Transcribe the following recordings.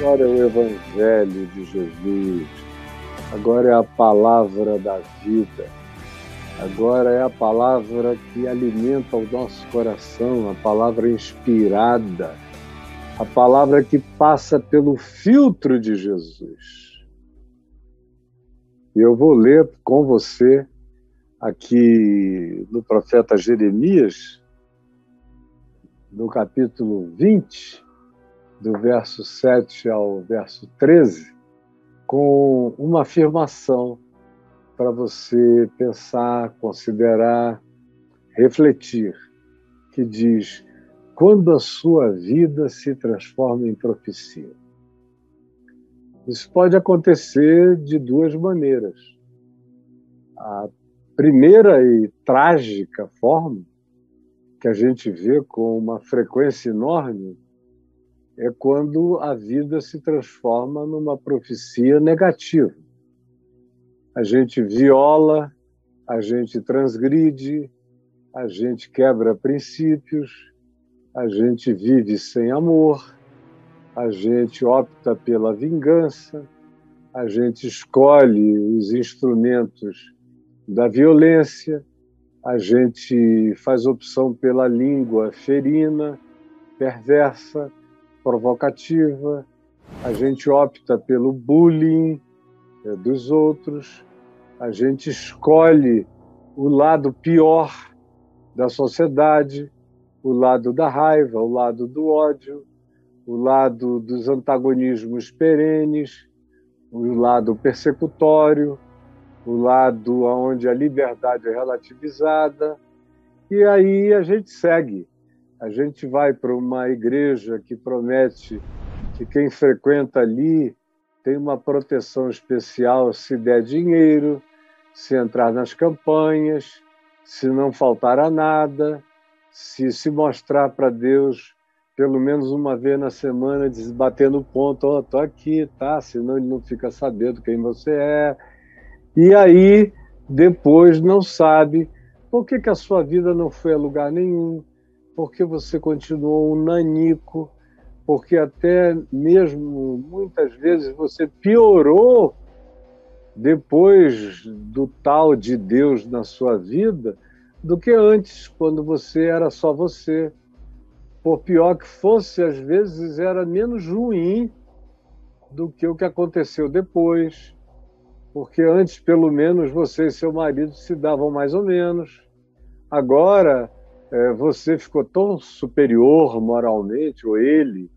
Agora é o Evangelho de Jesus, agora é a palavra da vida, agora é a palavra que alimenta o nosso coração, a palavra inspirada, a palavra que passa pelo filtro de Jesus. E eu vou ler com você aqui no profeta Jeremias, no capítulo 20, do verso 7 ao verso 13, com uma afirmação para você pensar, considerar, refletir, que diz: quando a sua vida se transforma em profecia. Isso pode acontecer de duas maneiras. A primeira e trágica forma, que a gente vê com uma frequência enorme, é quando a vida se transforma numa profecia negativa. A gente viola, a gente transgride, a gente quebra princípios, a gente vive sem amor, a gente opta pela vingança, a gente escolhe os instrumentos da violência, a gente faz opção pela língua ferina, perversa, provocativa, a gente opta pelo bullying dos outros, a gente escolhe o lado pior da sociedade, o lado da raiva, o lado do ódio, o lado dos antagonismos perenes, o lado persecutório, o lado onde a liberdade é relativizada, e aí a gente segue. A gente vai para uma igreja que promete que quem frequenta ali tem uma proteção especial se der dinheiro, se entrar nas campanhas, se não faltar a nada, se mostrar para Deus pelo menos uma vez na semana, batendo ponto: ó, tô aqui, tá? Senão ele não fica sabendo quem você é. E aí, depois, não sabe por que a sua vida não foi a lugar nenhum, porque você continuou um nanico, porque até mesmo, muitas vezes, você piorou depois do tal de Deus na sua vida do que antes, quando você era só você. Por pior que fosse, às vezes era menos ruim do que o que aconteceu depois, porque antes, pelo menos, você e seu marido se davam mais ou menos. Agora, você ficou tão superior moralmente, ou ele,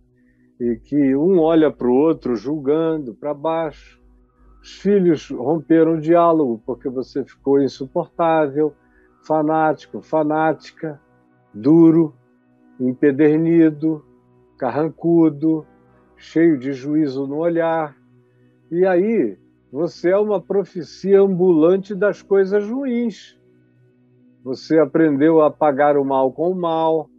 e que um olha para o outro julgando para baixo. Os filhos romperam o diálogo porque você ficou insuportável, fanático, fanática, duro, empedernido, carrancudo, cheio de juízo no olhar. E aí, você é uma profecia ambulante das coisas ruins. Você aprendeu a pagar o mal com o mal.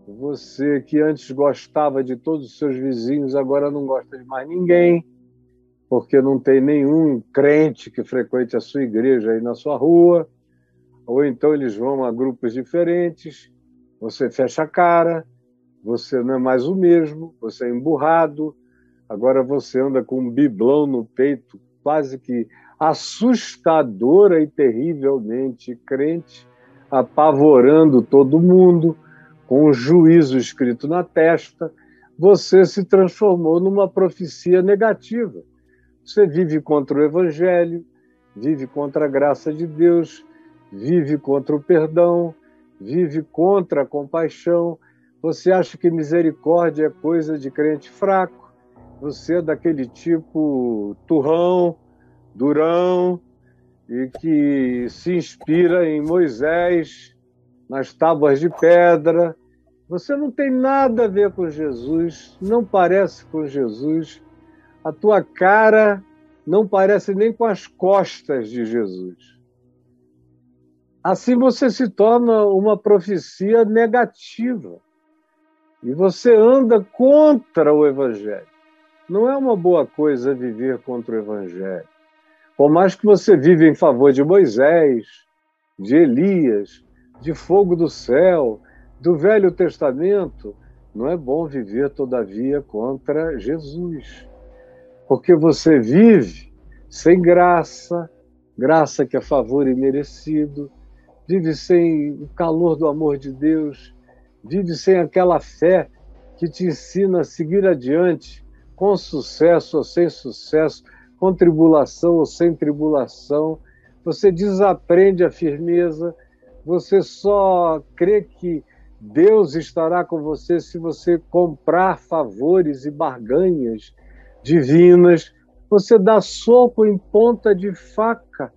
Você que antes gostava de todos os seus vizinhos, agora não gosta de mais ninguém, porque não tem nenhum crente que frequente a sua igreja aí na sua rua, ou então eles vão a grupos diferentes, você fecha a cara, você não é mais o mesmo, você é emburrado, agora você anda com um biblão no peito, quase que assustadora e terrivelmente crente, apavorando todo mundo, com um juízo escrito na testa. Você se transformou numa profecia negativa. Você vive contra o Evangelho, vive contra a graça de Deus, vive contra o perdão, vive contra a compaixão. Você acha que misericórdia é coisa de crente fraco. Você é daquele tipo turrão, durão, e que se inspira em Moisés, nas tábuas de pedra. Você não tem nada a ver com Jesus, não parece com Jesus. A tua cara não parece nem com as costas de Jesus. Assim você se torna uma profecia negativa. E você anda contra o Evangelho. Não é uma boa coisa viver contra o Evangelho. Por mais que você vive em favor de Moisés, de Elias, de fogo do céu, do Velho Testamento, Não é bom viver, todavia, contra Jesus. Porque você vive sem graça, graça que é favor imerecido, vive sem o calor do amor de Deus, vive sem aquela fé que te ensina a seguir adiante, com sucesso ou sem sucesso, com tribulação ou sem tribulação. Você desaprende a firmeza, você só crê que Deus estará com você se você comprar favores e barganhas divinas. Você dá soco em ponta de faca.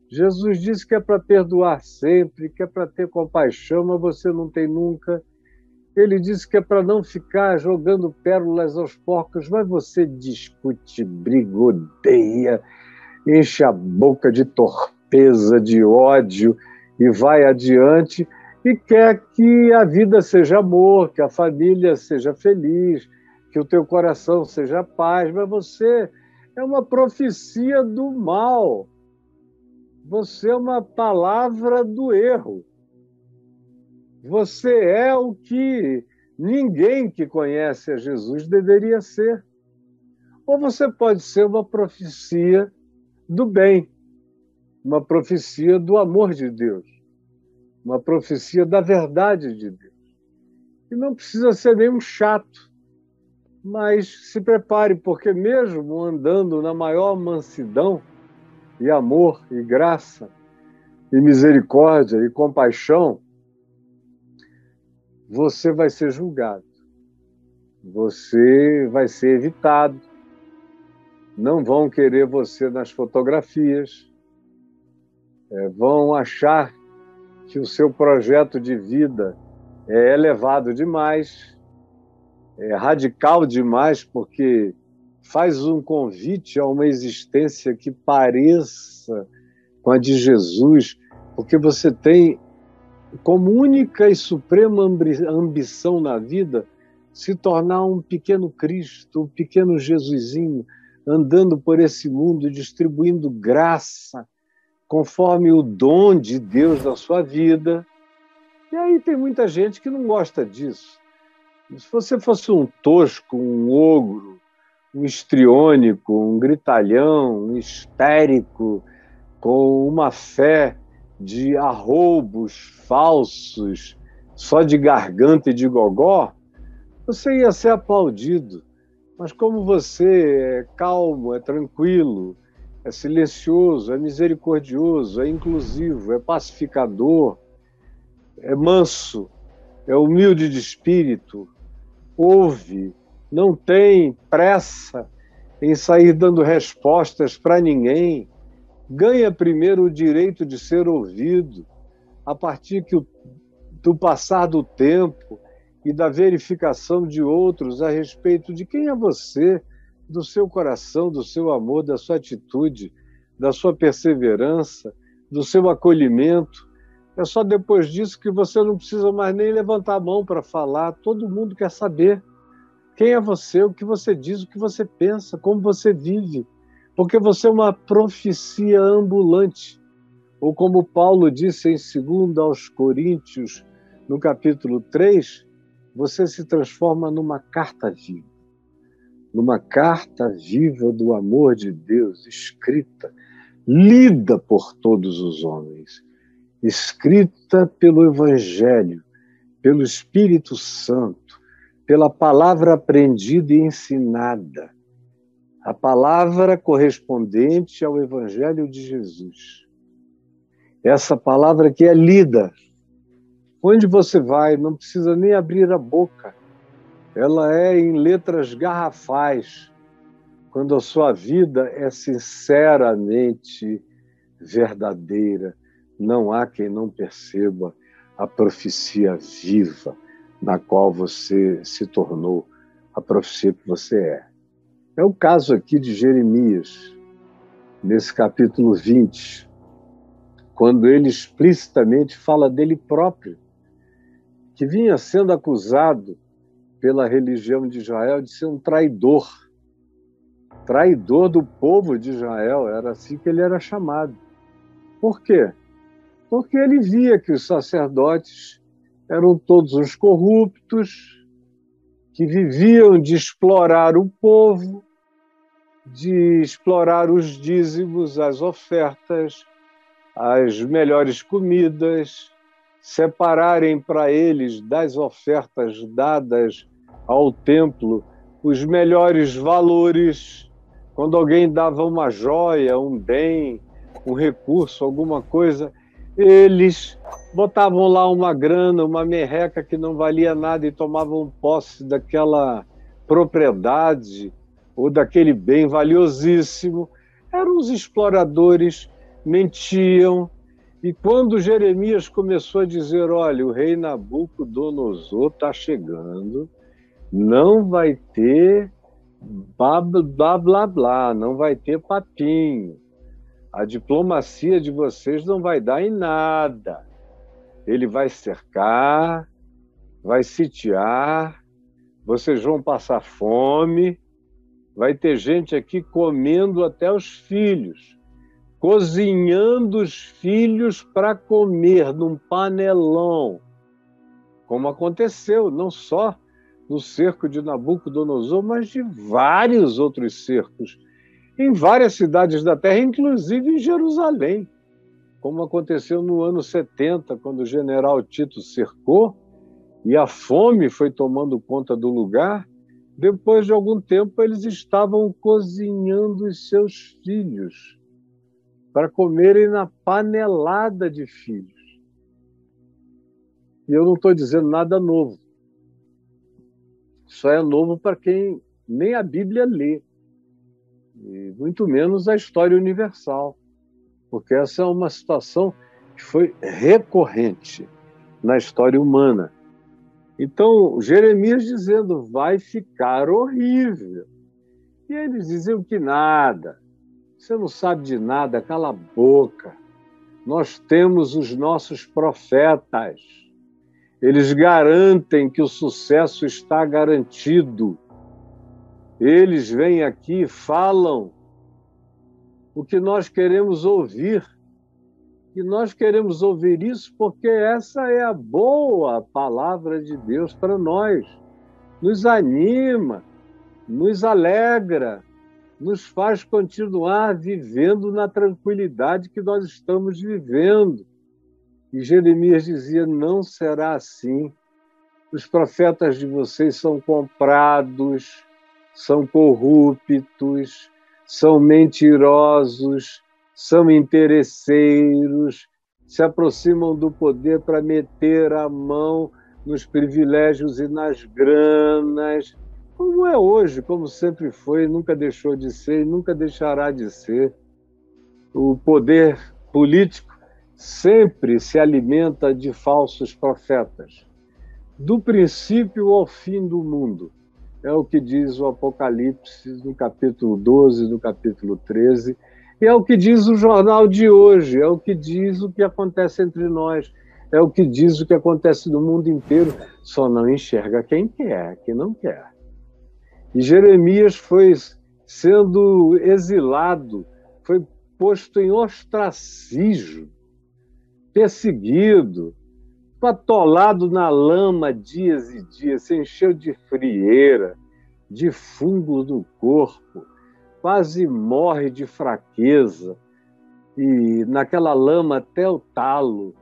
Jesus disse que é para perdoar sempre, que é para ter compaixão, mas você não tem nunca. Ele disse que é para não ficar jogando pérolas aos porcos, mas você discute, briga, odeia, enche a boca de torpeza, de ódio e vai adiante e quer que a vida seja amor, que a família seja feliz, que o teu coração seja paz, mas você é uma profecia do mal. Você é uma palavra do erro. Você é o que ninguém que conhece a Jesus deveria ser. Ou você pode ser uma profecia do bem, uma profecia do amor de Deus, uma profecia da verdade de Deus. E não precisa ser nenhum chato, mas se prepare, porque mesmo andando na maior mansidão e amor e graça e misericórdia e compaixão, você vai ser julgado, você vai ser evitado, não vão querer você nas fotografias, vão achar que o seu projeto de vida é elevado demais, é radical demais, porque faz um convite a uma existência que pareça com a de Jesus, porque você tem como única e suprema ambição na vida se tornar um pequeno Cristo, um pequeno Jesusinho, andando por esse mundo, distribuindo graça, conforme o dom de Deus na sua vida. E aí tem muita gente que não gosta disso. Se você fosse um tosco, um ogro, um histriônico, um gritalhão, um histérico, com uma fé de arroubos falsos, só de garganta e de gogó, você ia ser aplaudido. Mas como você é calmo, é tranquilo, é silencioso, é misericordioso, é inclusivo, é pacificador, é manso, é humilde de espírito, ouve, não tem pressa em sair dando respostas para ninguém, ganha primeiro o direito de ser ouvido, a partir do passar do tempo e da verificação de outros a respeito de quem é você, do seu coração, do seu amor, da sua atitude, da sua perseverança, do seu acolhimento. É só depois disso que você não precisa mais nem levantar a mão para falar. Todo mundo quer saber quem é você, o que você diz, o que você pensa, como você vive. Porque você é uma profecia ambulante. Ou como Paulo disse em 2 aos Coríntios, no capítulo 3, você se transforma numa carta viva. Numa carta viva do amor de Deus, escrita, lida por todos os homens, escrita pelo Evangelho, pelo Espírito Santo, pela palavra aprendida e ensinada, a palavra correspondente ao Evangelho de Jesus. Essa palavra que é lida. Onde você vai, não precisa nem abrir a boca. Ela é em letras garrafais, quando a sua vida é sinceramente verdadeira. Não há quem não perceba a profecia viva na qual você se tornou, a profecia que você é. É o caso aqui de Jeremias, nesse capítulo 20, quando ele explicitamente fala dele próprio, que vinha sendo acusado pela religião de Israel de ser um traidor. Traidor do povo de Israel, era assim que ele era chamado. Por quê? Porque ele via que os sacerdotes eram todos uns corruptos, que viviam de explorar o povo, de explorar os dízimos, as ofertas, as melhores comidas, separarem para eles das ofertas dadas ao templo os melhores valores. Quando alguém dava uma joia, um bem, um recurso, alguma coisa, eles botavam lá uma grana, uma merreca que não valia nada e tomavam posse daquela propriedade ou daquele bem valiosíssimo. Eram os exploradores, mentiam. E quando Jeremias começou a dizer, olha, o rei Nabucodonosor está chegando, não vai ter blá, blá, blá, blá, não vai ter papinho. A diplomacia de vocês não vai dar em nada. Ele vai cercar, vai sitiar, vocês vão passar fome, vai ter gente aqui comendo até os filhos, cozinhando os filhos para comer num panelão, como aconteceu não só no cerco de Nabucodonosor, mas de vários outros cercos, em várias cidades da terra, inclusive em Jerusalém, como aconteceu no ano 70, quando o general Tito cercou e a fome foi tomando conta do lugar. Depois de algum tempo, eles estavam cozinhando os seus filhos para comerem na panelada de filhos. E eu não estou dizendo nada novo. Só é novo para quem nem a Bíblia lê, e muito menos a história universal, porque essa é uma situação que foi recorrente na história humana. Então, Jeremias dizendo, vai ficar horrível. E eles diziam que nada, você não sabe de nada, cala a boca. Nós temos os nossos profetas. Eles garantem que o sucesso está garantido. Eles vêm aqui e falam o que nós queremos ouvir. E nós queremos ouvir isso porque essa é a boa palavra de Deus para nós. Nos anima, nos alegra, nos faz continuar vivendo na tranquilidade que nós estamos vivendo. E Jeremias dizia, não será assim. Os profetas de vocês são comprados, são corruptos, são mentirosos, são interesseiros, se aproximam do poder para meter a mão nos privilégios e nas granas, como é hoje, como sempre foi, nunca deixou de ser e nunca deixará de ser. O poder político sempre se alimenta de falsos profetas, do princípio ao fim do mundo. É o que diz o Apocalipse no capítulo 12, no capítulo 13, e é o que diz o jornal de hoje, é o que diz o que acontece entre nós, é o que diz o que acontece no mundo inteiro, só não enxerga quem quer, quem não quer. E Jeremias foi sendo exilado, foi posto em ostracismo, perseguido, atolado na lama dias e dias, se encheu de frieira, de fungo no corpo, quase morre de fraqueza, e naquela lama até o talo.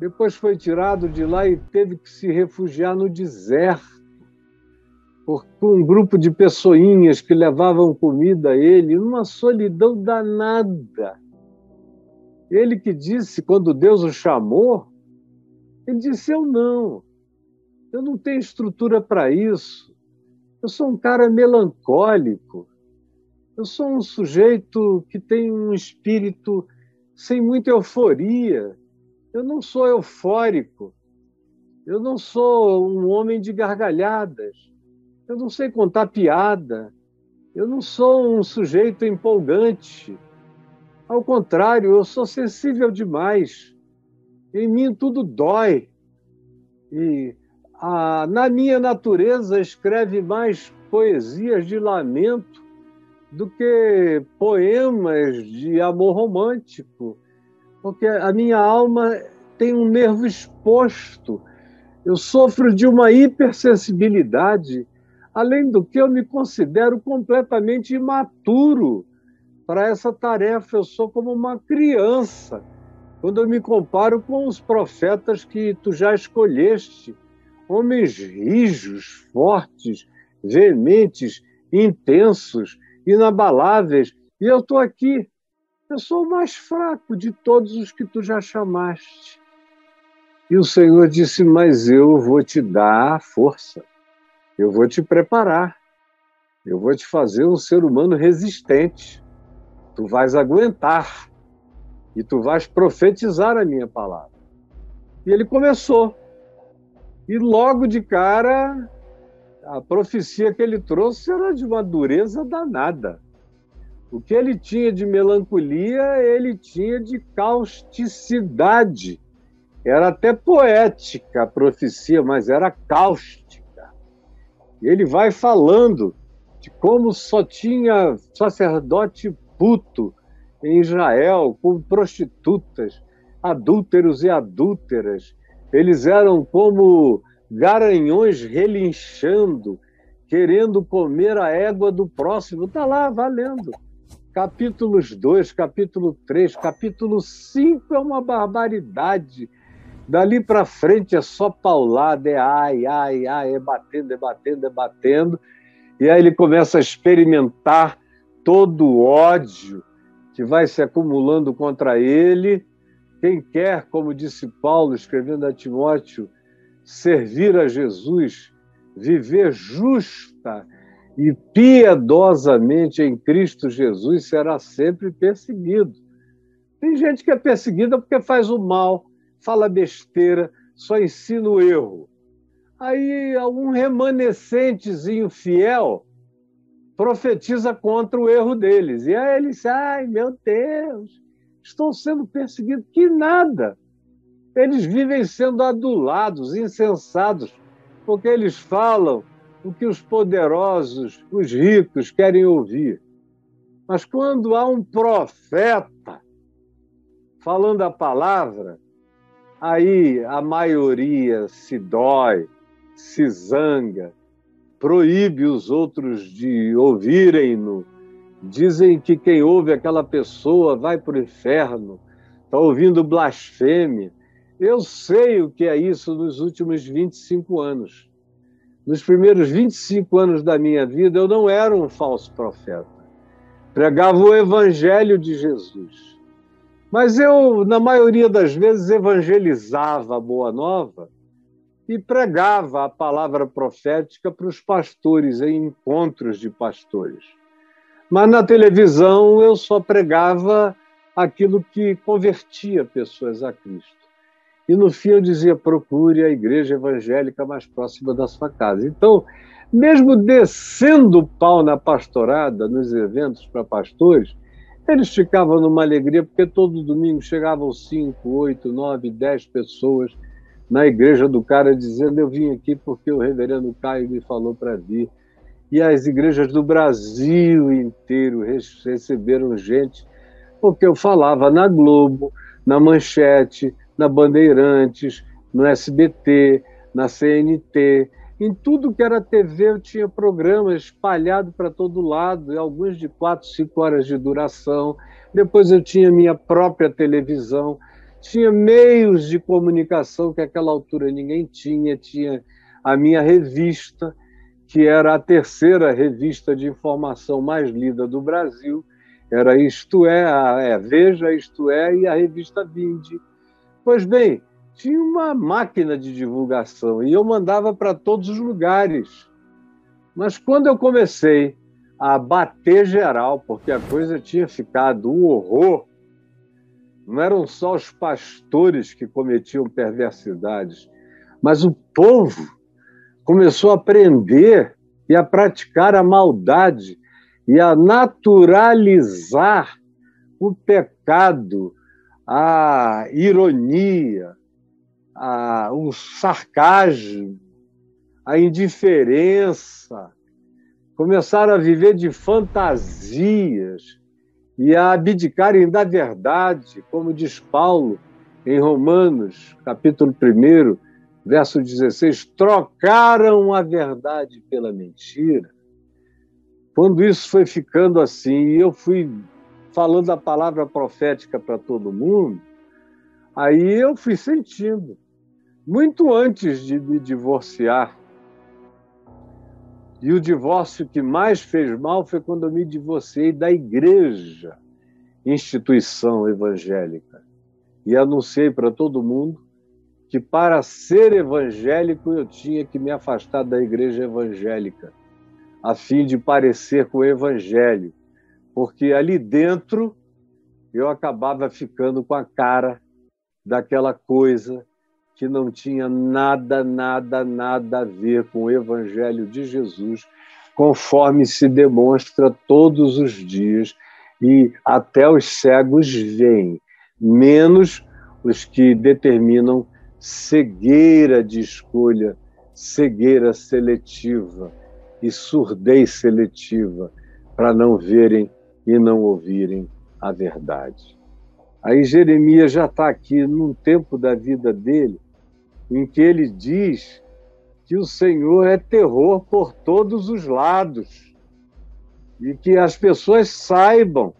Depois foi tirado de lá e teve que se refugiar no deserto, por um grupo de pessoinhas que levavam comida a ele, numa solidão danada. Ele que disse, quando Deus o chamou, ele disse, eu não tenho estrutura para isso, eu sou um cara melancólico, eu sou um sujeito que tem um espírito sem muita euforia, eu não sou eufórico, eu não sou um homem de gargalhadas, eu não sei contar piada, eu não sou um sujeito empolgante, ao contrário, eu sou sensível demais. Em mim tudo dói. E na minha natureza escreve mais poesias de lamento do que poemas de amor romântico, porque a minha alma tem um nervo exposto. Eu sofro de uma hipersensibilidade Além do que, eu me considero completamente imaturo para essa tarefa. Eu sou como uma criança quando eu me comparo com os profetas que tu já escolheste, homens rijos, fortes, veementes, intensos, inabaláveis. E eu estou aqui. Eu sou o mais fraco de todos os que tu já chamaste. E o Senhor disse, mas eu vou te dar força. Eu vou te preparar. Eu vou te fazer um ser humano resistente. Tu vais aguentar. E tu vais profetizar a minha palavra. E ele começou. E logo de cara, a profecia que ele trouxe era de uma dureza danada. O que ele tinha de melancolia, ele tinha de causticidade. Era até poética a profecia, mas era cáustica. E ele vai falando de como só tinha sacerdote puto em Israel, com prostitutas, adúlteros e adúlteras. Eles eram como garanhões relinchando, querendo comer a égua do próximo. Está lá, valendo. Capítulos 2, capítulo 3, capítulo 5 é uma barbaridade. Dali para frente é só paulada, é ai, ai, ai, é batendo, é batendo, é batendo. E aí ele começa a experimentar todo o ódio que vai se acumulando contra ele. Quem quer, como disse Paulo, escrevendo a Timóteo, servir a Jesus, viver justa e piedosamente em Cristo Jesus, será sempre perseguido. Tem gente que é perseguida porque faz o mal, fala besteira, só ensina o erro. Aí algum remanescentezinho fiel profetiza contra o erro deles. E aí eles, ai meu Deus, estou sendo perseguidos. Que nada! Eles vivem sendo adulados, insensatos, porque eles falam o que os poderosos, os ricos querem ouvir. Mas quando há um profeta falando a palavra, aí a maioria se dói, se zanga, proíbe os outros de ouvirem-no, dizem que quem ouve aquela pessoa vai para o inferno, está ouvindo blasfêmia. Eu sei o que é isso nos últimos 25 anos. Nos primeiros 25 anos da minha vida, eu não era um falso profeta. Pregava o evangelho de Jesus. Mas eu, na maioria das vezes, evangelizava a Boa Nova e pregava a palavra profética para os pastores, em encontros de pastores. Mas na televisão eu só pregava aquilo que convertia pessoas a Cristo. E no fim eu dizia, procure a igreja evangélica mais próxima da sua casa. Então, mesmo descendo o pau na pastorada, nos eventos para pastores, eles ficavam numa alegria, porque todo domingo chegavam 5, 8, 9, 10 pessoas na igreja do cara dizendo, eu vim aqui porque o reverendo Caio me falou para vir. E as igrejas do Brasil inteiro receberam gente, porque eu falava na Globo, na Manchete, na Bandeirantes, no SBT, na CNT, em tudo que era TV eu tinha programas espalhados para todo lado, alguns de 4, 5 horas de duração. Depois eu tinha minha própria televisão, tinha meios de comunicação que naquela altura ninguém tinha, tinha a minha revista, que era a terceira revista de informação mais lida do Brasil, era Isto É, Veja, Isto É, e a revista Vinde. Pois bem, tinha uma máquina de divulgação e eu mandava para todos os lugares. Mas quando eu comecei a bater geral, porque a coisa tinha ficado um horror, não eram só os pastores que cometiam perversidades, mas o povo começou a aprender e a praticar a maldade e a naturalizar o pecado, a ironia, o sarcasmo, a indiferença. Começaram a viver de fantasias e a abdicarem da verdade, como diz Paulo em Romanos, capítulo 1, Verso 16, trocaram a verdade pela mentira. Quando isso foi ficando assim, e eu fui falando a palavra profética para todo mundo, aí eu fui sentindo, muito antes de me divorciar. E o divórcio que mais fez mal foi quando eu me divorciei da igreja, instituição evangélica, e anunciei para todo mundo que para ser evangélico eu tinha que me afastar da igreja evangélica, a fim de parecer com o evangelho, porque ali dentro eu acabava ficando com a cara daquela coisa que não tinha nada a ver com o evangelho de Jesus, conforme se demonstra todos os dias, e até os cegos veem, menos os que determinam cegueira de escolha, cegueira seletiva e surdez seletiva, para não verem e não ouvirem a verdade. Aí Jeremias já está aqui num tempo da vida dele em que ele diz que o Senhor é terror por todos os lados e que as pessoas saibam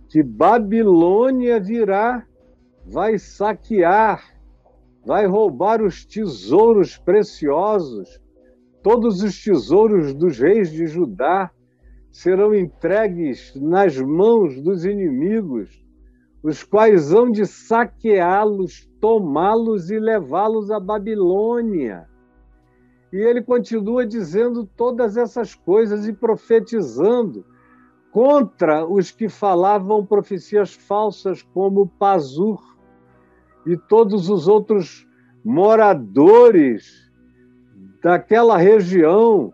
que Babilônia virá, vai saquear, vai roubar os tesouros preciosos, todos os tesouros dos reis de Judá serão entregues nas mãos dos inimigos, os quais hão de saqueá-los, tomá-los e levá-los à Babilônia. E ele continua dizendo todas essas coisas e profetizando contra os que falavam profecias falsas, como Pazur e todos os outros moradores daquela região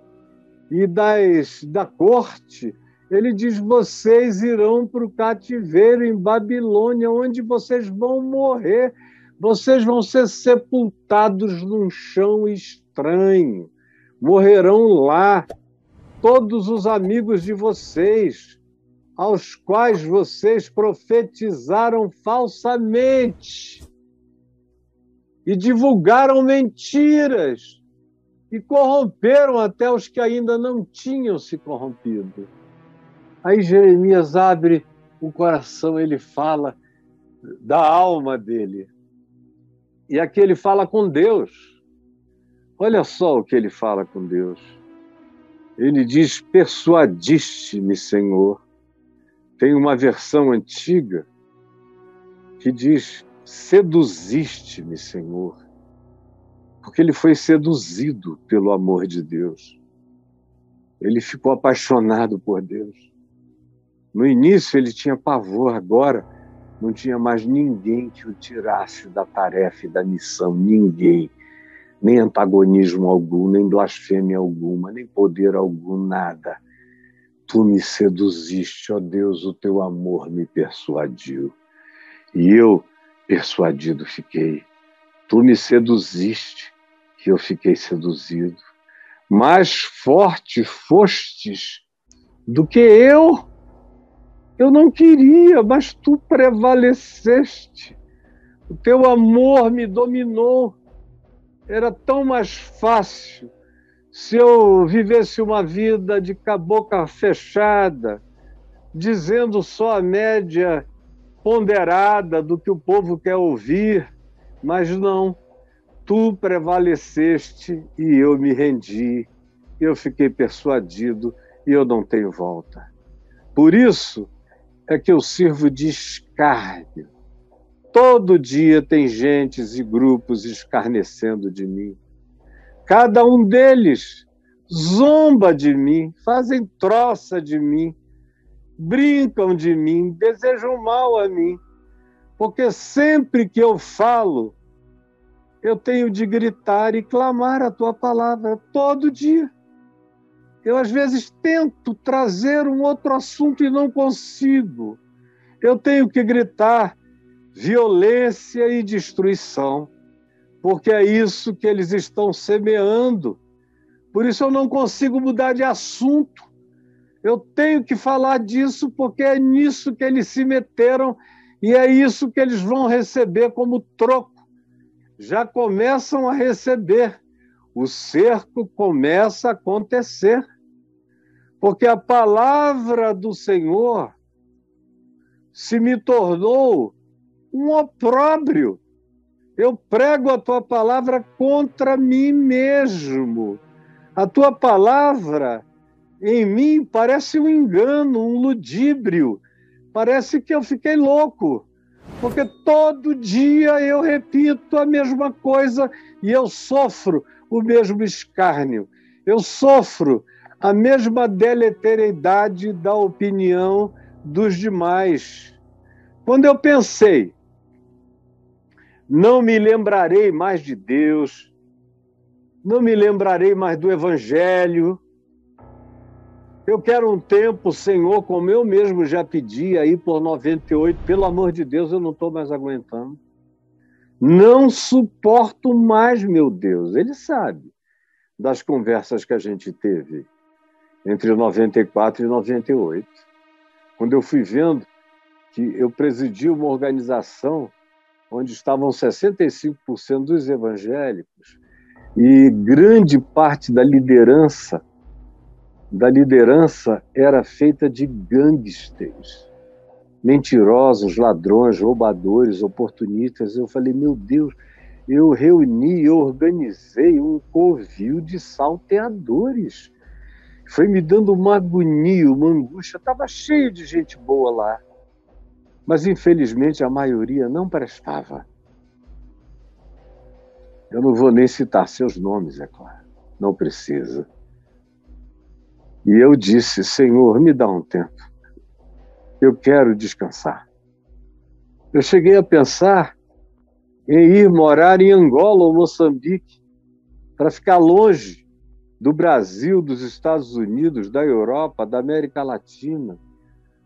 e da corte. Ele diz, vocês irão para o cativeiro em Babilônia, onde vocês vão morrer, vocês vão ser sepultados num chão estranho, morrerão lá todos os amigos de vocês, aos quais vocês profetizaram falsamente e divulgaram mentiras e corromperam até os que ainda não tinham se corrompido. Aí Jeremias abre o coração, ele fala da alma dele. E aqui ele fala com Deus. Olha só o que ele fala com Deus. Ele diz, persuadiste-me, Senhor. Tem uma versão antiga que diz, seduziste-me, Senhor. Porque ele foi seduzido pelo amor de Deus. Ele ficou apaixonado por Deus. No início ele tinha pavor, agora não tinha mais ninguém que o tirasse da tarefa e da missão, ninguém. Nem antagonismo algum, nem blasfêmia alguma, nem poder algum, nada. Tu me seduziste, ó Deus, o teu amor me persuadiu. E eu, persuadido, fiquei. Tu me seduziste, que eu fiquei seduzido. Mais forte fostes do que eu. Eu não queria, mas tu prevaleceste. O teu amor me dominou. Era tão mais fácil se eu vivesse uma vida de boca fechada, dizendo só a média ponderada do que o povo quer ouvir, mas não. Tu prevaleceste e eu me rendi, eu fiquei persuadido e eu não tenho volta. Por isso é que eu sirvo de escárnio. Todo dia tem gentes e grupos escarnecendo de mim. Cada um deles zomba de mim, fazem troça de mim, brincam de mim, desejam mal a mim. Porque sempre que eu falo, eu tenho de gritar e clamar a tua palavra todo dia. Eu, às vezes, tento trazer um outro assunto e não consigo. Eu tenho que gritar violência e destruição, porque é isso que eles estão semeando. Por isso eu não consigo mudar de assunto. Eu tenho que falar disso porque é nisso que eles se meteram e é isso que eles vão receber como troco. já começam a receber. O cerco começa a acontecer. Porque a palavra do Senhor se me tornou um opróbrio. Eu prego a tua palavra contra mim mesmo. A tua palavra em mim parece um engano, um ludíbrio. Parece que eu fiquei louco, porque todo dia eu repito a mesma coisa e eu sofro o mesmo escárnio. Eu sofro a mesma deleteriedade da opinião dos demais. Quando eu pensei, não me lembrarei mais de Deus, não me lembrarei mais do Evangelho, eu quero um tempo, Senhor, como eu mesmo já pedi aí por 98, pelo amor de Deus, eu não estou mais aguentando. Não suporto mais, meu Deus. Ele sabe das conversas que a gente teve entre 94 e 98. Quando eu fui vendo que eu presidi uma organização onde estavam 65% dos evangélicos e grande parte da liderança era feita de gangsters, mentirosos, ladrões, roubadores, oportunistas. Eu falei, meu Deus, eu reuni, eu organizei um covil de salteadores. Foi me dando uma agonia, uma angústia. Estava cheio de gente boa lá, mas infelizmente a maioria não prestava. Eu não vou nem citar seus nomes, é claro, não precisa. E eu disse, Senhor, me dá um tempo. Eu quero descansar. Eu cheguei a pensar em ir morar em Angola ou Moçambique, para ficar longe do Brasil, dos Estados Unidos, da Europa, da América Latina,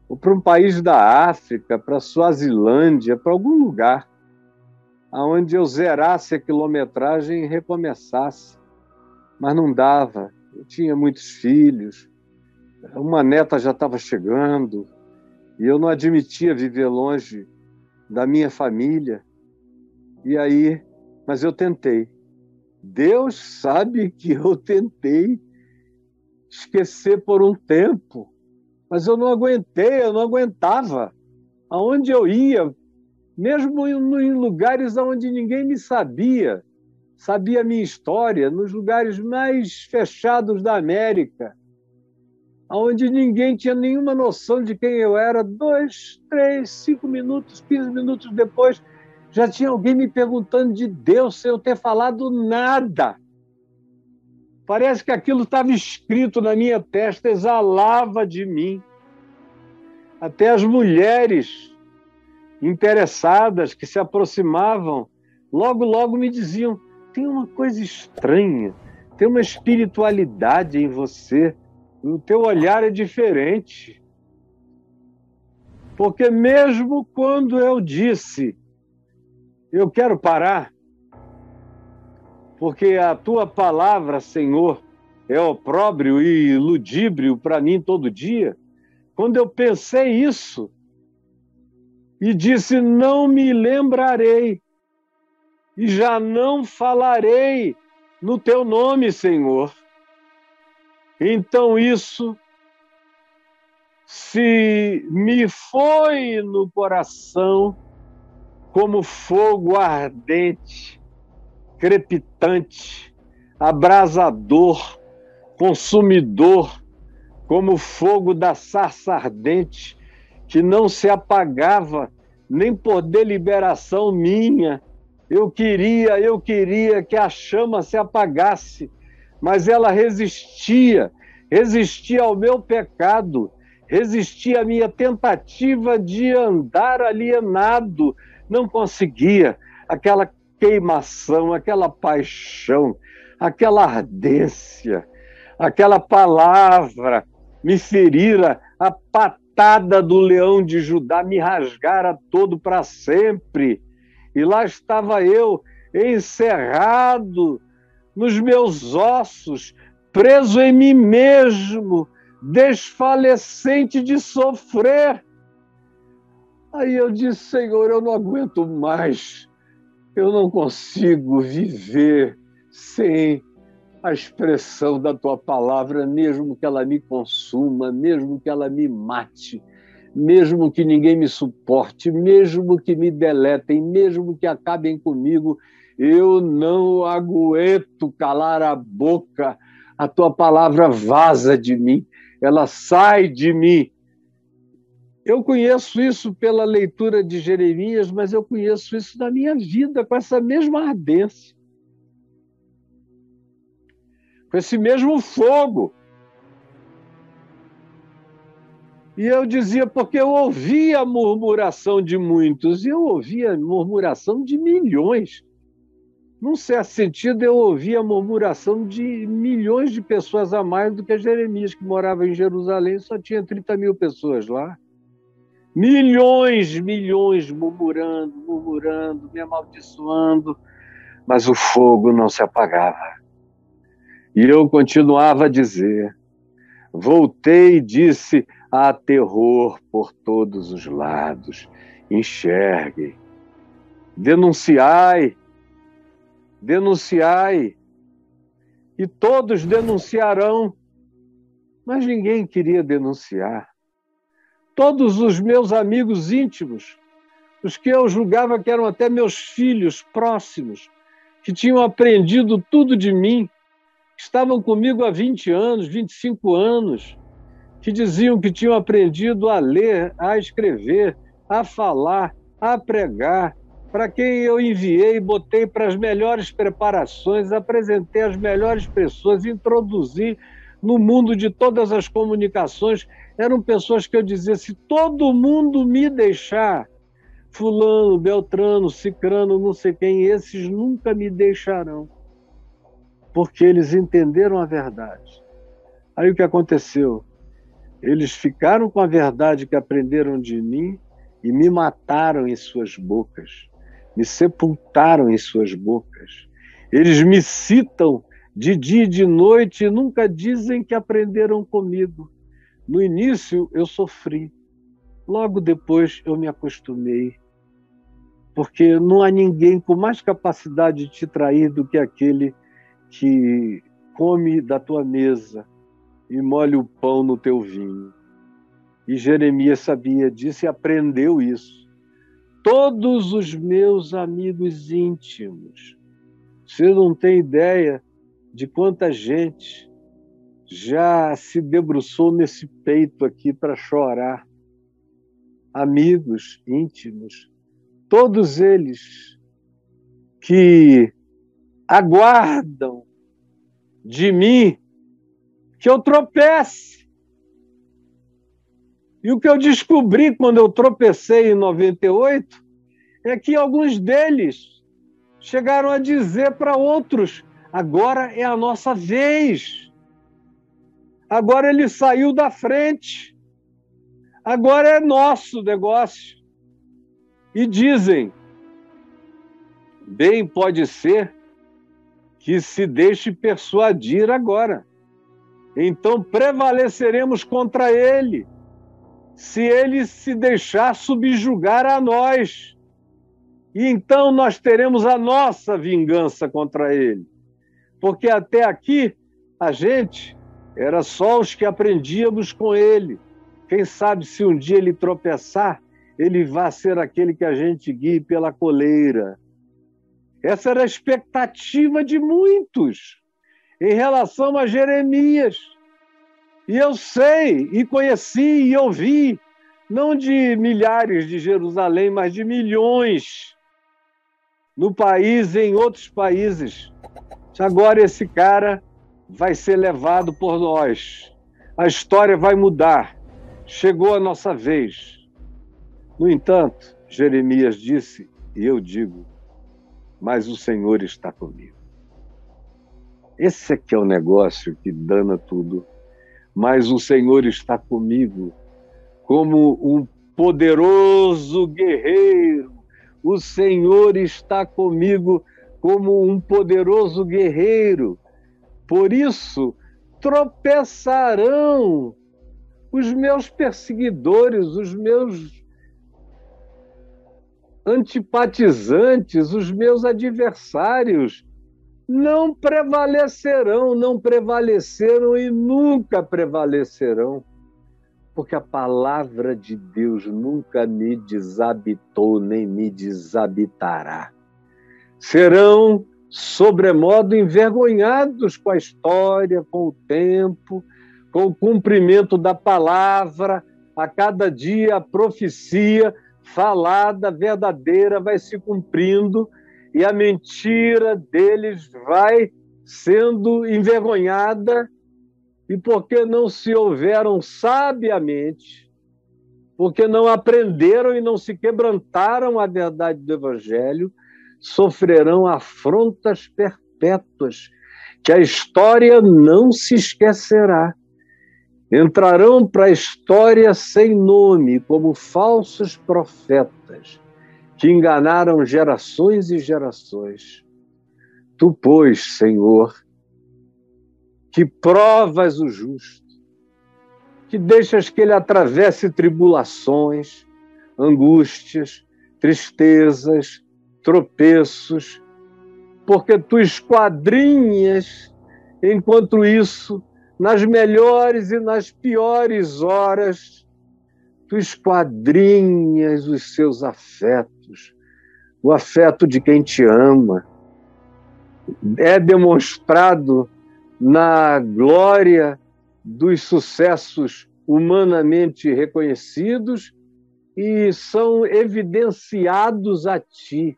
ou para um país da África, para a Suazilândia, para algum lugar, onde eu zerasse a quilometragem e recomeçasse. Mas não dava. Eu tinha muitos filhos, uma neta já estava chegando, e eu não admitia viver longe da minha família. E aí, mas eu tentei. Deus sabe que eu tentei esquecer por um tempo, mas eu não aguentei, eu não aguentava. Aonde eu ia, mesmo em lugares onde ninguém me sabia a minha história, nos lugares mais fechados da América, onde ninguém tinha nenhuma noção de quem eu era, 2, 3, 5 minutos, 15 minutos depois, já tinha alguém me perguntando de Deus sem eu ter falado nada. Parece que aquilo estava escrito na minha testa, exalava de mim. Até as mulheres interessadas que se aproximavam, logo me diziam, tem uma coisa estranha, tem uma espiritualidade em você, o teu olhar é diferente. Porque mesmo quando eu disse, eu quero parar, porque a tua palavra, Senhor, é opróbrio e ludíbrio para mim todo dia. Quando eu pensei isso e disse, não me lembrarei e já não falarei no teu nome, Senhor. Então isso se me foi no coração como fogo ardente, crepitante, abrasador, consumidor, como fogo da sarça ardente, que não se apagava nem por deliberação minha. Eu queria que a chama se apagasse, mas ela resistia ao meu pecado, resistia à minha tentativa de andar alienado, não conseguia. Aquela queimação, aquela paixão, aquela ardência, aquela palavra me ferira, a patada do leão de Judá me rasgara todo para sempre. E lá estava eu, encerrado nos meus ossos, preso em mim mesmo, desfalecente de sofrer. Aí eu disse, Senhor, eu não aguento mais. Eu não consigo viver sem a expressão da tua palavra, mesmo que ela me consuma, mesmo que ela me mate, mesmo que ninguém me suporte, mesmo que me deletem, mesmo que acabem comigo, eu não aguento calar a boca. A tua palavra vaza de mim, ela sai de mim. Eu conheço isso pela leitura de Jeremias, mas eu conheço isso da minha vida, com essa mesma ardência, com esse mesmo fogo. E eu dizia, porque eu ouvia a murmuração de muitos, e eu ouvia a murmuração de milhões. Num certo sentido, eu ouvia a murmuração de milhões de pessoas a mais do que Jeremias, que morava em Jerusalém, só tinha 30 mil pessoas lá. Milhões, murmurando, me amaldiçoando, mas o fogo não se apagava. E eu continuava a dizer, voltei e disse, há terror por todos os lados, enxerguem, denunciai, e todos denunciarão, mas ninguém queria denunciar. Todos os meus amigos íntimos, os que eu julgava que eram até meus filhos próximos, que tinham aprendido tudo de mim, que estavam comigo há 20 anos, 25 anos, que diziam que tinham aprendido a ler, a escrever, a falar, a pregar, para quem eu enviei, botei para as melhores preparações, apresentei as melhores pessoas, introduzi no mundo de todas as comunicações. Eram pessoas que eu dizia, se todo mundo me deixar, fulano, beltrano, cicrano, não sei quem, esses nunca me deixarão, porque eles entenderam a verdade. Aí o que aconteceu? Eles ficaram com a verdade que aprenderam de mim e me mataram em suas bocas, me sepultaram em suas bocas. Eles me citam de dia e de noite e nunca dizem que aprenderam comigo. No início eu sofri, logo depois eu me acostumei, porque não há ninguém com mais capacidade de te trair do que aquele que come da tua mesa e molha o pão no teu vinho. E Jeremias sabia disso e aprendeu isso. Todos os meus amigos íntimos, você não tem ideia de quanta gente já se debruçou nesse peito aqui para chorar. Amigos íntimos, todos eles que aguardam de mim que eu tropece. E o que eu descobri quando eu tropecei em 98 é que alguns deles chegaram a dizer para outros, agora é a nossa vez. Agora ele saiu da frente. Agora é nosso negócio. E dizem, bem pode ser que se deixe persuadir agora. Então prevaleceremos contra ele, se ele se deixar subjugar a nós. E então nós teremos a nossa vingança contra ele. Porque até aqui a gente era só os que aprendíamos com ele. Quem sabe se um dia ele tropeçar, ele vai ser aquele que a gente guie pela coleira. Essa era a expectativa de muitos em relação a Jeremias. E eu sei, e conheci, e ouvi, não de milhares de Jerusalém, mas de milhões no país e em outros países. Agora esse cara vai ser levado por nós. A história vai mudar. Chegou a nossa vez. No entanto, Jeremias disse, e eu digo, mas o Senhor está comigo. Esse aqui é o negócio que dana tudo. Mas o Senhor está comigo como um poderoso guerreiro. O Senhor está comigo como um poderoso guerreiro. Por isso, tropeçarão os meus perseguidores, os meus antipatizantes, os meus adversários, não prevalecerão, não prevaleceram e nunca prevalecerão, porque a palavra de Deus nunca me desabitou, nem me desabitará. Serão sobremodo envergonhados com a história, com o tempo, com o cumprimento da palavra. A cada dia a profecia falada, verdadeira, vai se cumprindo e a mentira deles vai sendo envergonhada. E porque não se houveram sabiamente, porque não aprenderam e não se quebrantaram a verdade do Evangelho, sofrerão afrontas perpétuas, que a história não se esquecerá. Entrarão para a história sem nome, como falsos profetas, que enganaram gerações e gerações. Tu, pois, Senhor, que provas o justo, que deixas que ele atravesse tribulações, angústias, tristezas, tropeços, porque tu esquadrinhas, enquanto isso, nas melhores e nas piores horas, tu esquadrinhas os seus afetos, o afeto de quem te ama. É demonstrado na glória dos sucessos humanamente reconhecidos e são evidenciados a ti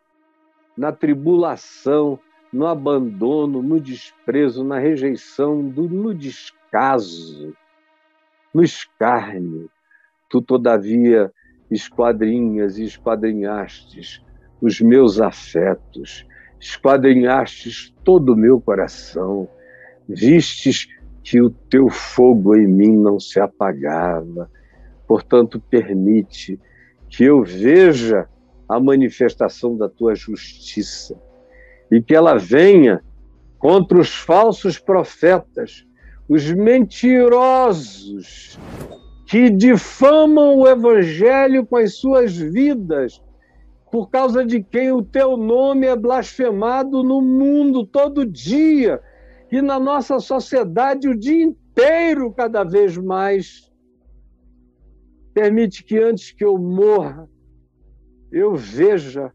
na tribulação, no abandono, no desprezo, na rejeição, no descaso, no escárnio. Tu, todavia, esquadrinhas e esquadrinhastes os meus afetos, esquadrinhastes todo o meu coração, vistes que o teu fogo em mim não se apagava. Portanto, permite que eu veja a manifestação da tua justiça e que ela venha contra os falsos profetas, os mentirosos que difamam o Evangelho com as suas vidas, por causa de quem o teu nome é blasfemado no mundo todo dia, e na nossa sociedade o dia inteiro, cada vez mais. Permite que antes que eu morra, eu veja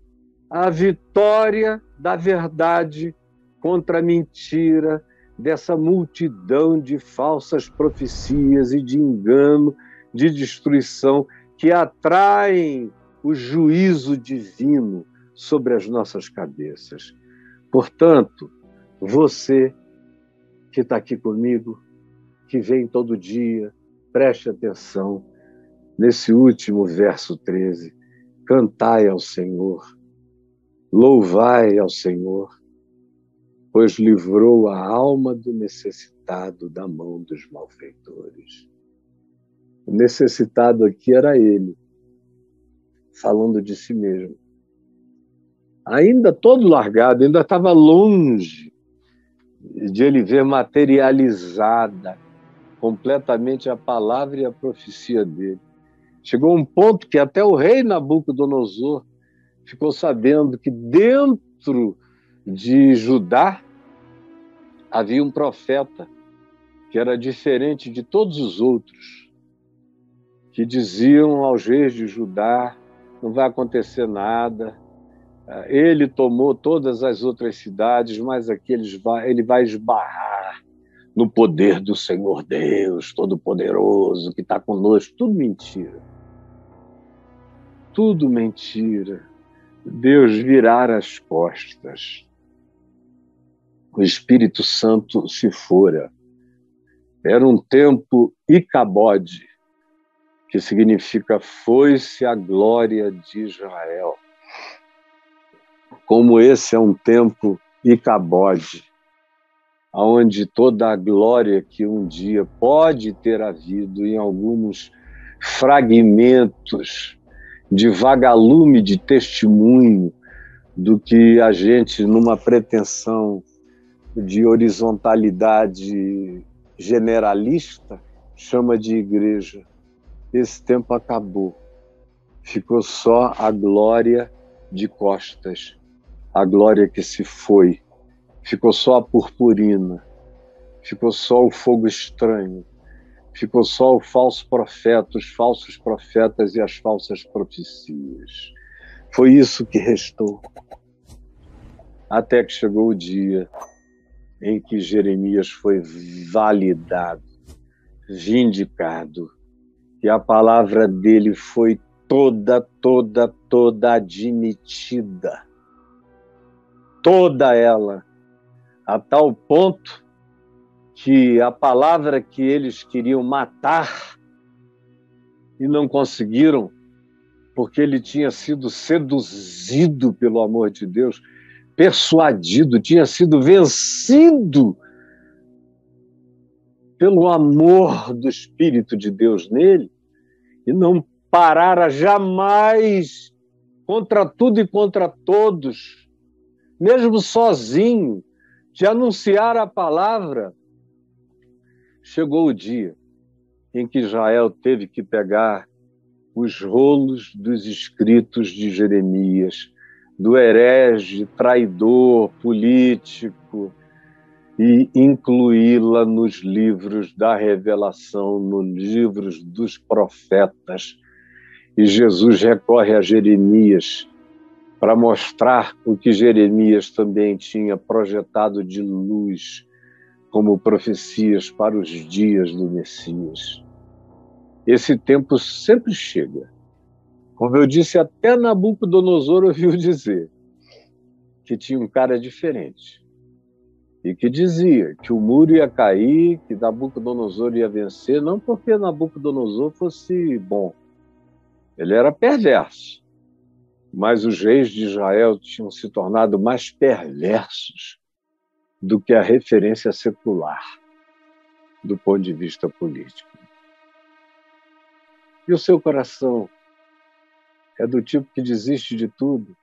a vitória da verdade contra a mentira, dessa multidão de falsas profecias e de engano, de destruição, que atraem o juízo divino sobre as nossas cabeças. Portanto, você que está aqui comigo, que vem todo dia, preste atenção nesse último verso 13. Cantai ao Senhor, louvai ao Senhor, pois livrou a alma do necessitado da mão dos malfeitores. O necessitado aqui era ele, falando de si mesmo. Ainda todo largado, ainda estava longe de ele ver materializada completamente a palavra e a profecia dele. Chegou um ponto que até o rei Nabucodonosor ficou sabendo que dentro de Judá havia um profeta que era diferente de todos os outros, que diziam aos reis de Judá: não vai acontecer nada, ele tomou todas as outras cidades, mas aqui ele vai esbarrar no poder do Senhor Deus Todo-Poderoso, que está conosco. Tudo mentira. Tudo mentira. Deus virara as costas. O Espírito Santo se fora. Era um tempo Icabode, que significa foi-se a glória de Israel. Como esse é um tempo Icabode, onde toda a glória que um dia pode ter havido em alguns fragmentos de vagalume de testemunho do que a gente, numa pretensão de horizontalidade generalista, chama de igreja. Esse tempo acabou. Ficou só a glória de costas, a glória que se foi. Ficou só a purpurina, ficou só o fogo estranho, ficou só o falso profeta, os falsos profetas e as falsas profecias. Foi isso que restou. Até que chegou o dia em que Jeremias foi validado, vindicado, e a palavra dele foi toda admitida. Toda ela, a tal ponto que a palavra que eles queriam matar e não conseguiram, porque ele tinha sido seduzido pelo amor de Deus, persuadido, tinha sido vencido pelo amor do Espírito de Deus nele, e não parara jamais contra tudo e contra todos, mesmo sozinho, de anunciar a palavra. Chegou o dia em que Israel teve que pegar os rolos dos escritos de Jeremias, do herege, traidor, político, e incluí-la nos livros da revelação, nos livros dos profetas. E Jesus recorre a Jeremias para mostrar o que Jeremias também tinha projetado de luz, como profecias para os dias do Messias. Esse tempo sempre chega. Como eu disse, até Nabucodonosor ouviu dizer que tinha um cara diferente e que dizia que o muro ia cair, que Nabucodonosor ia vencer, não porque Nabucodonosor fosse bom. Ele era perverso, mas os reis de Israel tinham se tornado mais perversos do que a referência secular do ponto de vista político. E o seu coração é do tipo que desiste de tudo?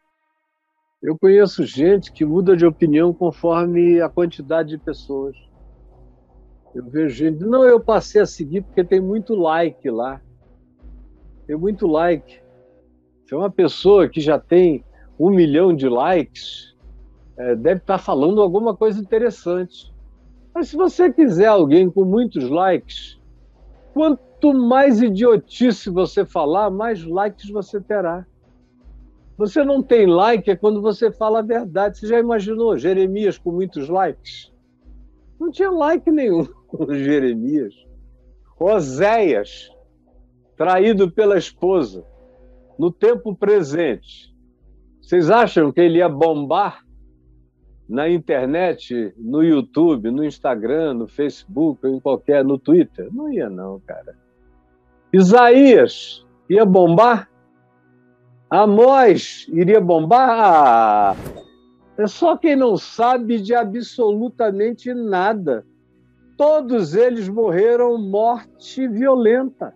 Eu conheço gente que muda de opinião conforme a quantidade de pessoas. Eu vejo gente, não, eu passei a seguir porque tem muito like lá. Tem muito like. Se é uma pessoa que já tem 1 milhão de likes, deve estar falando alguma coisa interessante. Mas se você quiser alguém com muitos likes, quanto mais idiotice você falar, mais likes você terá. Você não tem like é quando você fala a verdade. Você já imaginou Jeremias com muitos likes? Não tinha like nenhum com Jeremias. Oséias, traído pela esposa, no tempo presente. Vocês acham que ele ia bombar na internet, no YouTube, no Instagram, no Facebook, no Twitter? Não ia não, cara. Isaías ia bombar? Amós iria bombar? É só quem não sabe de absolutamente nada. Todos eles morreram morte violenta.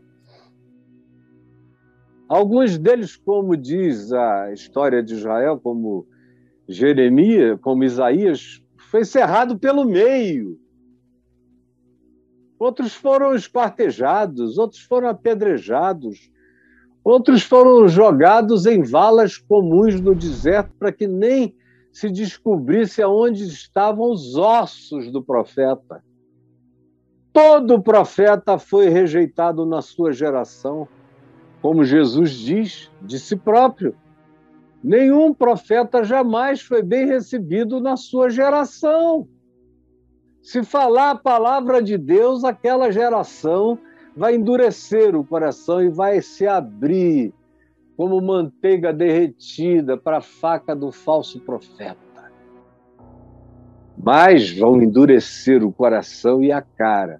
Alguns deles, como diz a história de Israel, como Jeremias, como Isaías, foi cerrado pelo meio. Outros foram esquartejados, outros foram apedrejados, outros foram jogados em valas comuns do deserto para que nem se descobrisse aonde estavam os ossos do profeta. Todo profeta foi rejeitado na sua geração, como Jesus diz de si próprio. Nenhum profeta jamais foi bem recebido na sua geração. Se falar a palavra de Deus, aquela geração vai endurecer o coração e vai se abrir como manteiga derretida para a faca do falso profeta. Mas vão endurecer o coração e a cara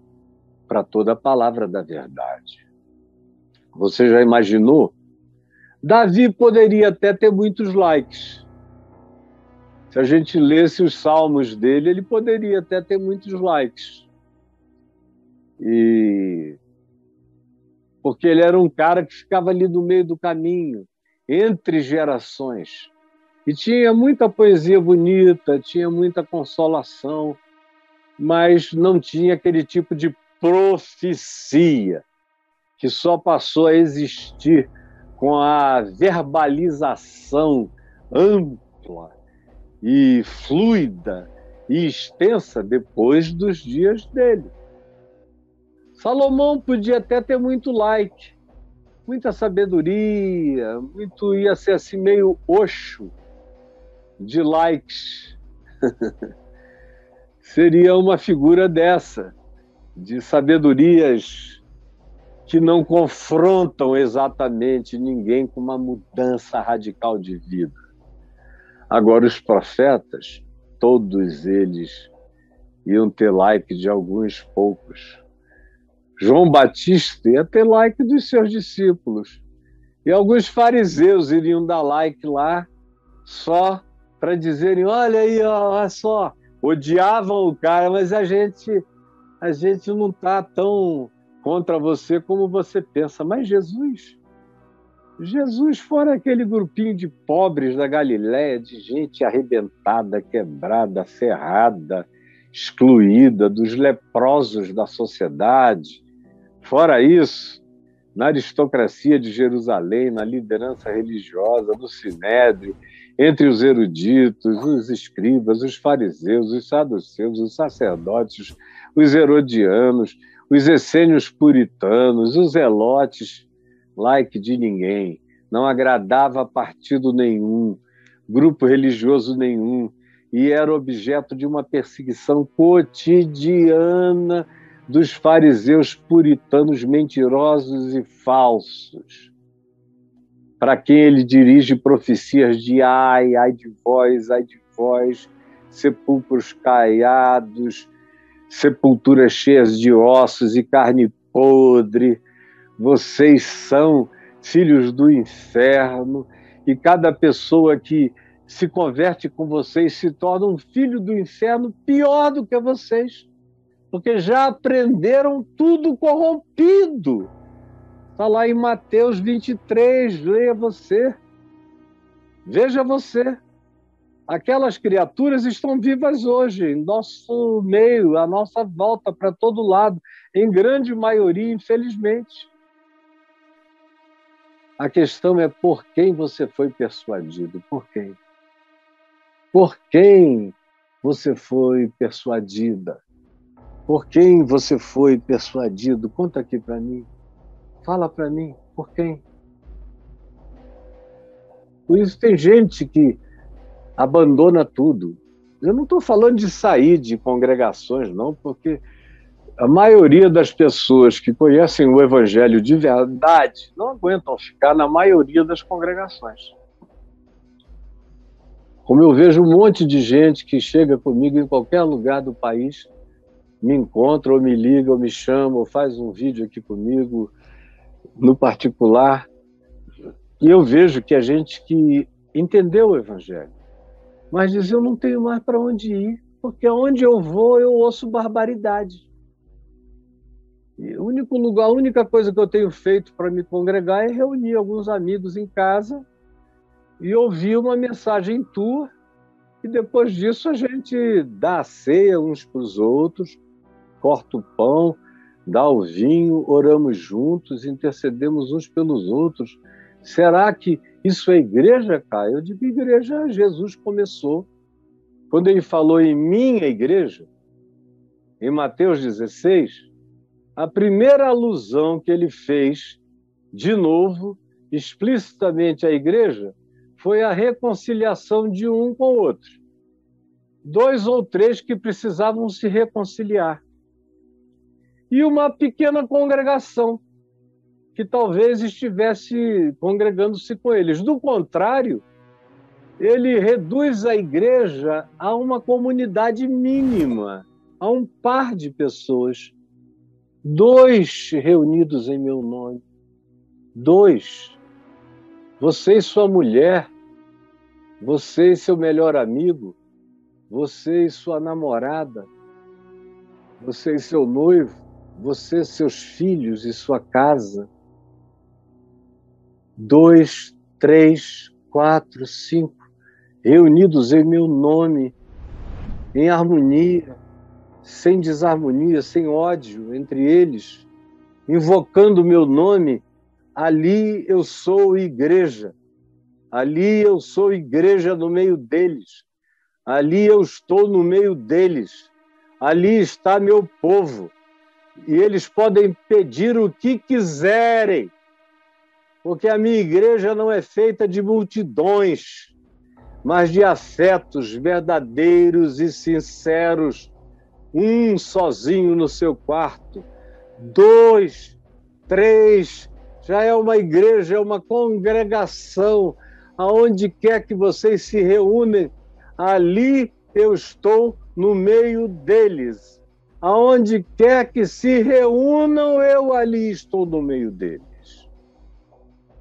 para toda a palavra da verdade. Você já imaginou? Davi poderia até ter muitos likes. Se a gente lesse os salmos dele, ele poderia até ter muitos likes. Porque ele era um cara que ficava ali no meio do caminho, entre gerações. E tinha muita poesia bonita, tinha muita consolação, mas não tinha aquele tipo de profecia que só passou a existir com a verbalização ampla e fluida e extensa depois dos dias dele. Salomão podia até ter muito like, muita sabedoria, ia ser assim meio Osho de likes. Seria uma figura dessa, de sabedorias que não confrontam exatamente ninguém com uma mudança radical de vida. Agora, os profetas, todos eles iam ter like de alguns poucos. João Batista ia ter like dos seus discípulos. E alguns fariseus iriam dar like lá só para dizerem, olha aí, olha só, odiavam o cara, mas a gente não está tão contra você como você pensa. Mas Jesus fora aquele grupinho de pobres da Galiléia, de gente arrebentada, quebrada, ferrada, excluída, dos leprosos da sociedade. Fora isso, na aristocracia de Jerusalém, na liderança religiosa, no Sinédrio, entre os eruditos, os escribas, os fariseus, os saduceus, os sacerdotes, os herodianos, os essênios puritanos, os zelotes, like de ninguém, não agradava a partido nenhum, grupo religioso nenhum, e era objeto de uma perseguição cotidiana dos fariseus puritanos mentirosos e falsos, para quem ele dirige profecias de ai de vós, sepulcros caiados, sepulturas cheias de ossos e carne podre, vocês são filhos do inferno, e cada pessoa que se converte com vocês se torna um filho do inferno pior do que vocês, porque já aprenderam tudo corrompido. Está lá em Mateus 23, leia você. Veja você. Aquelas criaturas estão vivas hoje, em nosso meio, à nossa volta, para todo lado, em grande maioria, infelizmente. A questão é por quem você foi persuadido, por quem? Por quem você foi persuadida? Por quem você foi persuadido? Conta aqui para mim. Fala para mim, por quem? Por isso tem gente que abandona tudo. Eu não estou falando de sair de congregações, não, porque a maioria das pessoas que conhecem o Evangelho de verdade não aguentam ficar na maioria das congregações. Como eu vejo um monte de gente que chega comigo em qualquer lugar do país, me encontra, ou me liga, ou me chama, ou faz um vídeo aqui comigo, no particular, e eu vejo que a gente que entendeu o Evangelho, mas diz, eu não tenho mais para onde ir, porque onde eu vou, eu ouço barbaridade. E o único lugar, a única coisa que eu tenho feito para me congregar é reunir alguns amigos em casa e ouvir uma mensagem tua, e depois disso a gente dá a ceia uns para os outros, corta o pão, dá o vinho, oramos juntos, intercedemos uns pelos outros. Será que isso é igreja, cara? Eu digo igreja, Jesus começou. Quando ele falou em minha igreja, em Mateus 16, a primeira alusão que ele fez, de novo, explicitamente à igreja, foi a reconciliação de um com o outro. 2 ou 3 que precisavam se reconciliar. E uma pequena congregação que talvez estivesse congregando-se com eles. Do contrário, ele reduz a igreja a uma comunidade mínima, a um par de pessoas. 2 reunidos em meu nome. 2. Você e sua mulher, você e seu melhor amigo, você e sua namorada, você e seu noivo, você, seus filhos e sua casa. 2, 3, 4, 5, reunidos em meu nome, em harmonia, sem desarmonia, sem ódio entre eles, invocando o meu nome, ali eu sou igreja. Ali eu sou igreja no meio deles. Ali eu estou no meio deles. Ali está meu povo. E eles podem pedir o que quiserem, porque a minha igreja não é feita de multidões, mas de afetos verdadeiros e sinceros. Um sozinho no seu quarto, 2, 3, já é uma igreja, é uma congregação. Aonde quer que vocês se reúnem, ali eu estou no meio deles. Aonde quer que se reúnam, eu ali estou no meio deles.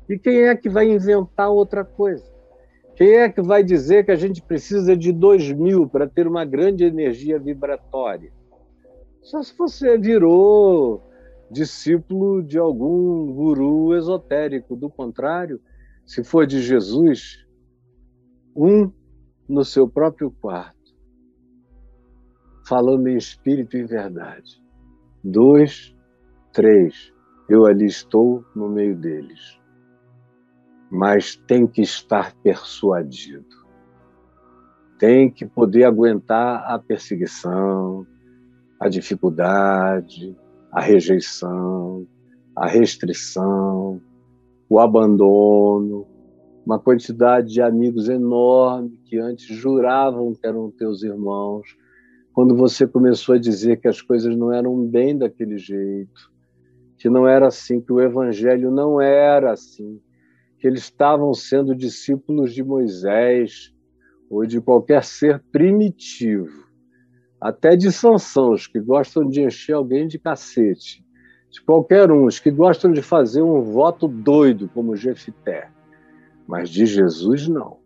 E quem é que vai inventar outra coisa? Quem é que vai dizer que a gente precisa de 2.000 para ter uma grande energia vibratória? Só se você virou discípulo de algum guru esotérico. Do contrário, se for de Jesus, um no seu próprio quarto, falando em espírito e em verdade. 2, 3, eu ali estou no meio deles. Mas tem que estar persuadido. Tem que poder aguentar a perseguição, a dificuldade, a rejeição, a restrição, o abandono, uma quantidade de amigos enorme que antes juravam que eram teus irmãos, quando você começou a dizer que as coisas não eram bem daquele jeito, que não era assim, que o evangelho não era assim, que eles estavam sendo discípulos de Moisés ou de qualquer ser primitivo, até de Sansão, os que gostam de encher alguém de cacete, de qualquer um, os que gostam de fazer um voto doido, como Jefité. Mas de Jesus, não.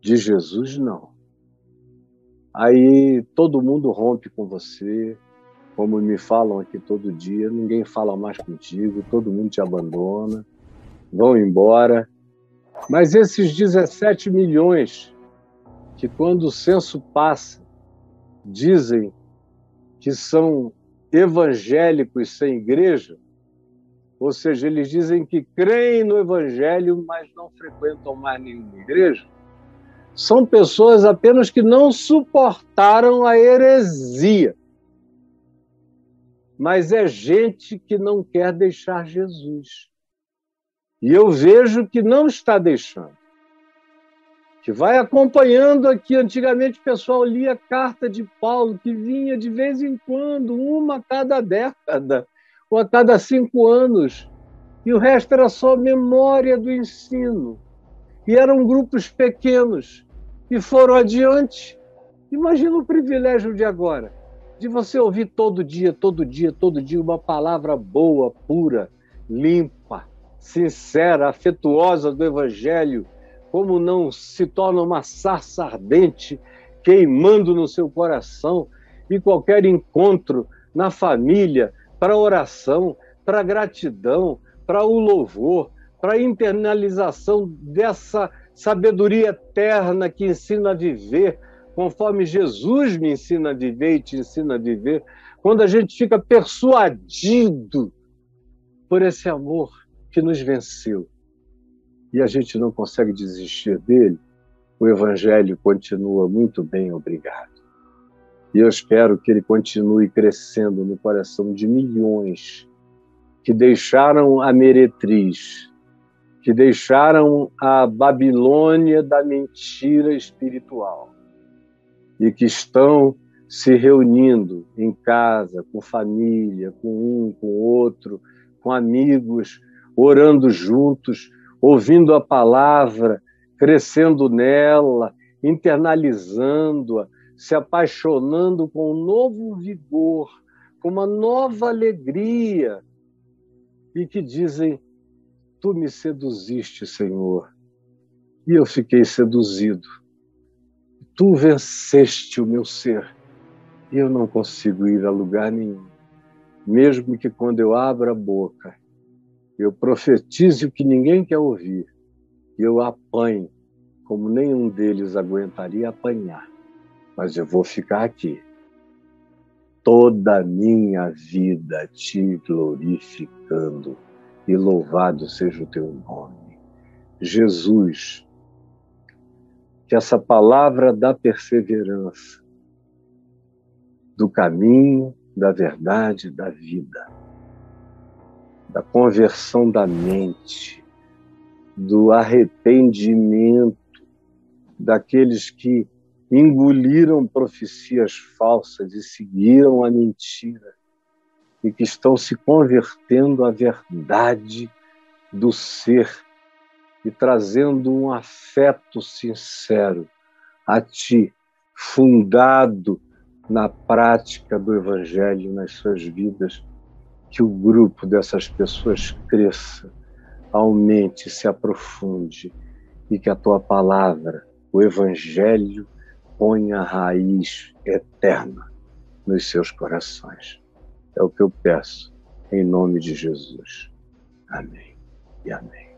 De Jesus, não. Aí todo mundo rompe com você, como me falam aqui todo dia, ninguém fala mais contigo, todo mundo te abandona, vão embora. Mas esses 17 milhões que, quando o censo passa, dizem que são evangélicos sem igreja, ou seja, eles dizem que creem no evangelho, mas não frequentam mais nenhuma igreja, são pessoas apenas que não suportaram a heresia. Mas é gente que não quer deixar Jesus. E eu vejo que não está deixando. Que vai acompanhando aqui. Antigamente o pessoal lia a carta de Paulo, que vinha de vez em quando, uma a cada década, ou a cada 5 anos. E o resto era só memória do ensino. E eram grupos pequenos. E foram adiante. Imagina o privilégio de agora, de você ouvir todo dia, uma palavra boa, pura, limpa, sincera, afetuosa do Evangelho, como não se torna uma sarça ardente queimando no seu coração, e qualquer encontro na família, para oração, para gratidão, para o louvor, para a internalização dessa sabedoria eterna que ensina a viver, conforme Jesus me ensina a viver e te ensina a viver. Quando a gente fica persuadido por esse amor que nos venceu e a gente não consegue desistir dele, o Evangelho continua muito bem, obrigado. E eu espero que ele continue crescendo no coração de milhões que deixaram a meretriz, que deixaram a Babilônia da mentira espiritual e que estão se reunindo em casa, com família, com um, com outro, com amigos, orando juntos, ouvindo a palavra, crescendo nela, internalizando-a, se apaixonando com um novo vigor, com uma nova alegria, e que dizem: tu me seduziste, Senhor, e eu fiquei seduzido. Tu venceste o meu ser, e eu não consigo ir a lugar nenhum. Mesmo que quando eu abro a boca, eu profetize o que ninguém quer ouvir, e eu apanho, como nenhum deles aguentaria apanhar. Mas eu vou ficar aqui, toda a minha vida te glorificando, e louvado seja o teu nome. Jesus, que essa palavra da perseverança, do caminho, da verdade, da vida, da conversão da mente, do arrependimento daqueles que engoliram profecias falsas e seguiram a mentira e que estão se convertendo à verdade do ser e trazendo um afeto sincero a Ti, fundado na prática do Evangelho nas suas vidas, que o grupo dessas pessoas cresça, aumente, se aprofunde e que a Tua palavra, o Evangelho, ponha raiz eterna nos seus corações. É o que eu peço, em nome de Jesus. Amém e amém.